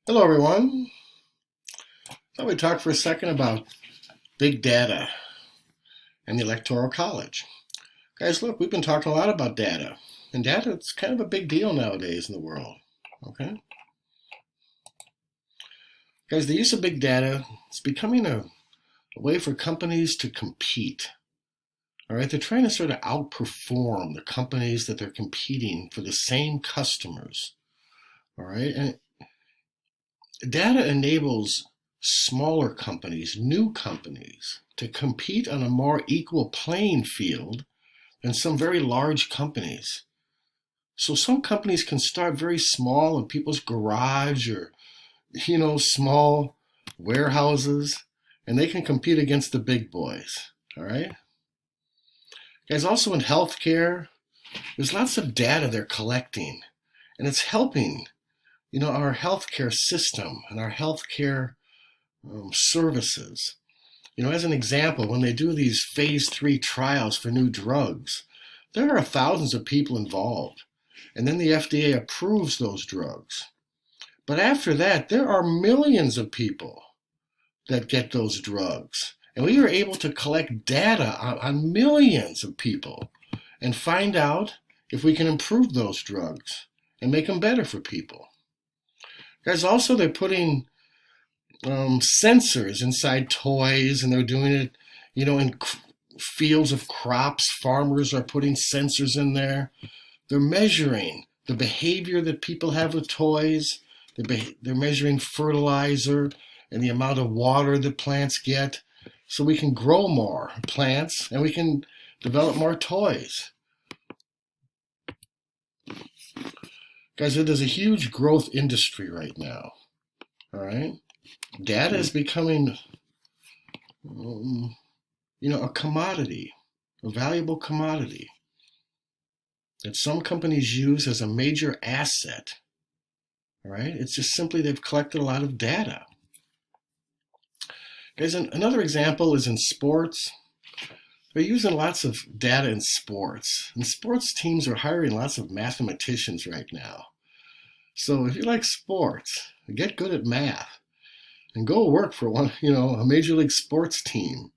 Hello, everyone. Thought we'd talk for a second about big data and the Electoral College. Guys, look, we've been talking a lot about data, and data is kind of a big deal nowadays in the world. Okay, guys, the use of big data is becoming a way for companies to compete. All right, they're trying to sort of outperform the companies that they're competing for the same customers. All right, and data enables smaller companies, new companies, to compete on a more equal playing field than some very large companies. So some companies can start very small in people's garage or, small warehouses, and they can compete against the big boys. All right. Guys, also in healthcare, there's lots of data they're collecting, and it's helping, our healthcare system and our healthcare services. As an example, when they do these phase 3 trials for new drugs, there are thousands of people involved, and then the FDA approves those drugs. But after that, there are millions of people that get those drugs. And we are able to collect data on millions of people and find out if we can improve those drugs and make them better for people. Guys, also they're putting sensors inside toys, and they're doing it, in fields of crops. Farmers are putting sensors in there. They're measuring the behavior that people have with toys. They're measuring fertilizer and the amount of water that plants get, so we can grow more plants and we can develop more toys. Guys, there's a huge growth industry right now. All right, data is becoming, a commodity, a valuable commodity that some companies use as a major asset. All right, it's just simply they've collected a lot of data. Guys, another example is in sports. They're using lots of data in sports, and sports teams are hiring lots of mathematicians right now. So if you like sports, get good at math and go work for a major league sports team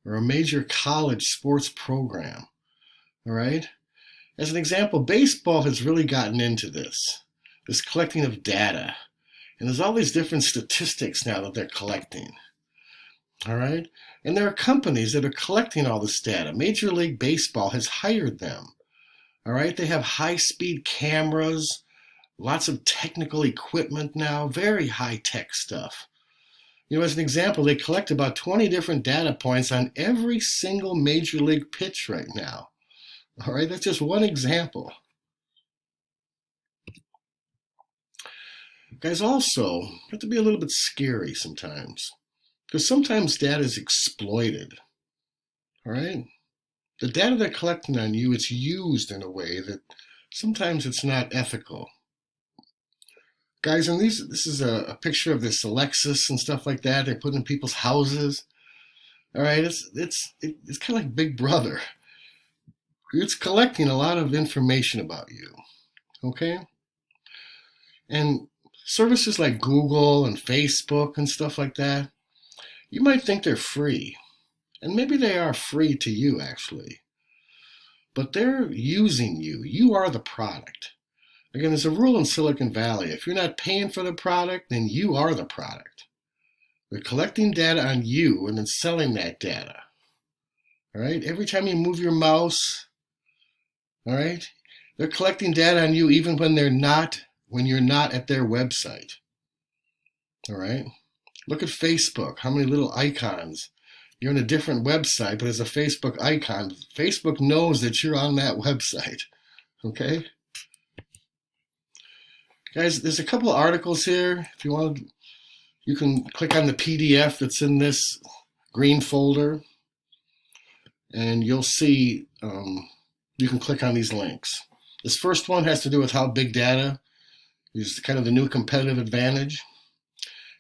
or a major college sports program. All right. As an example, baseball has really gotten into this collecting of data. And there's all these different statistics now that they're collecting. All right. And there are companies that are collecting all this data. Major League Baseball has hired them. All right. They have high-speed cameras, lots of technical equipment now, very high-tech stuff. As an example, they collect about 20 different data points on every single major league pitch right now. All right, that's just one example. Guys, also, you have to be a little bit scary sometimes, because sometimes data is exploited. All right? The data they're collecting on you, it's used in a way that sometimes it's not ethical. Guys, and this is a picture of this Alexis and stuff like that. They put in people's houses. All right, it's kind of like Big Brother. It's collecting a lot of information about you. Okay, and services like Google and Facebook and stuff like that, you might think they're free, and maybe they are free to you actually, but they're using you. You are the product. Again, there's a rule in Silicon Valley. If you're not paying for the product, then you are the product. They're collecting data on you and then selling that data. All right? Every time you move your mouse, all right, they're collecting data on you even when you're not at their website. All right? Look at Facebook. How many little icons? You're on a different website, but as a Facebook icon, Facebook knows that you're on that website. Okay? Guys, there's a couple of articles here. If you want, you can click on the PDF that's in this green folder, and you'll see, you can click on these links. This first one has to do with how big data is kind of the new competitive advantage.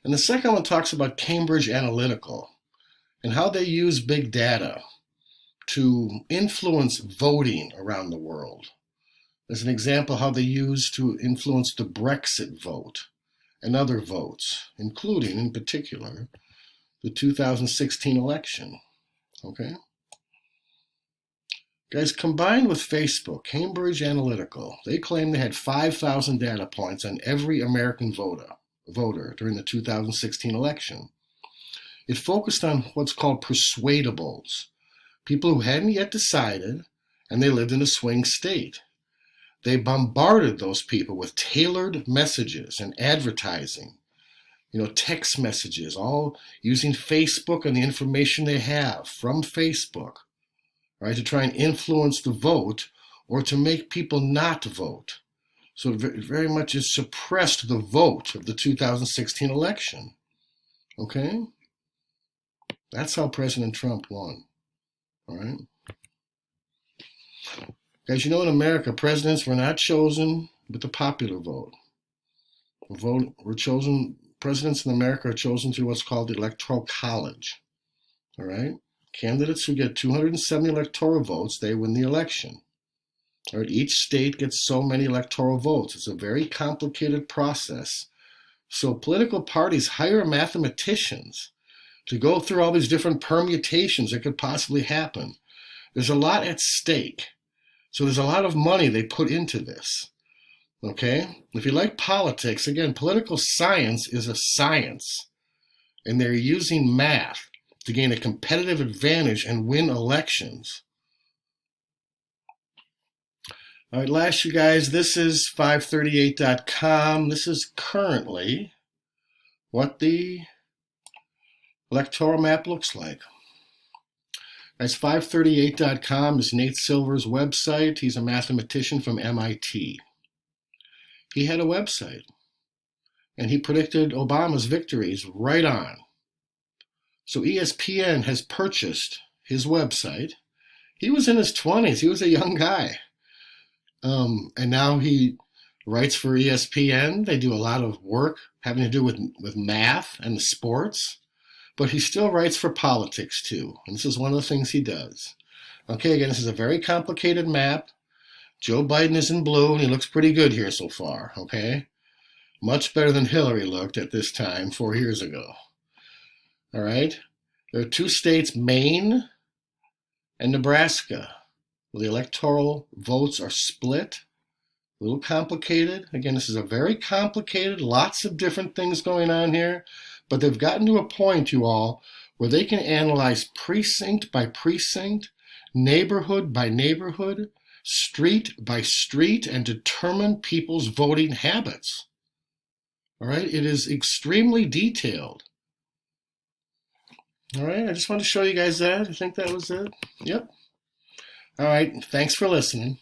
And the second one talks about Cambridge Analytical and how they use big data to influence voting around the world. As an example, how they use to influence the Brexit vote and other votes, including, in particular, the 2016 election. Okay? Guys, combined with Facebook, Cambridge Analytica, they claim they had 5,000 data points on every American voter during the 2016 election. It focused on what's called persuadables, people who hadn't yet decided, and they lived in a swing state. They bombarded those people with tailored messages and advertising, text messages, all using Facebook and the information they have from Facebook, right, to try and influence the vote or to make people not vote. So it very much has suppressed the vote of the 2016 election. Okay? That's how President Trump won. All right? Guys, in America, presidents were not chosen with the popular vote. Presidents in America are chosen through what's called the Electoral College. All right? Candidates who get 270 electoral votes, they win the election. All right? Each state gets so many electoral votes. It's a very complicated process. So political parties hire mathematicians to go through all these different permutations that could possibly happen. There's a lot at stake. So there's a lot of money they put into this. Okay? If you like politics, again, political science is a science. And they're using math to gain a competitive advantage and win elections. All right, last you guys, this is 538.com. This is currently what the electoral map looks like. That's 538.com is Nate Silver's website. He's a mathematician from MIT. He had a website, and he predicted Obama's victories right on. So ESPN has purchased his website. He was in his 20s. He was a young guy. And now he writes for ESPN. They do a lot of work having to do with math and the sports. But he still writes for politics too. And this is one of the things he does. Okay, again, this is a very complicated map. Joe Biden is in blue, and he looks pretty good here so far, okay? Much better than Hillary looked at this time 4 years ago. All right? There are two states, Maine and Nebraska, where the electoral votes are split. A little complicated. Again, this is a very complicated, lots of different things going on here. But they've gotten to a point, you all, where they can analyze precinct by precinct, neighborhood by neighborhood, street by street, and determine people's voting habits. All right? It is extremely detailed. All right? I just wanted to show you guys that. I think that was it. Yep. All right. Thanks for listening.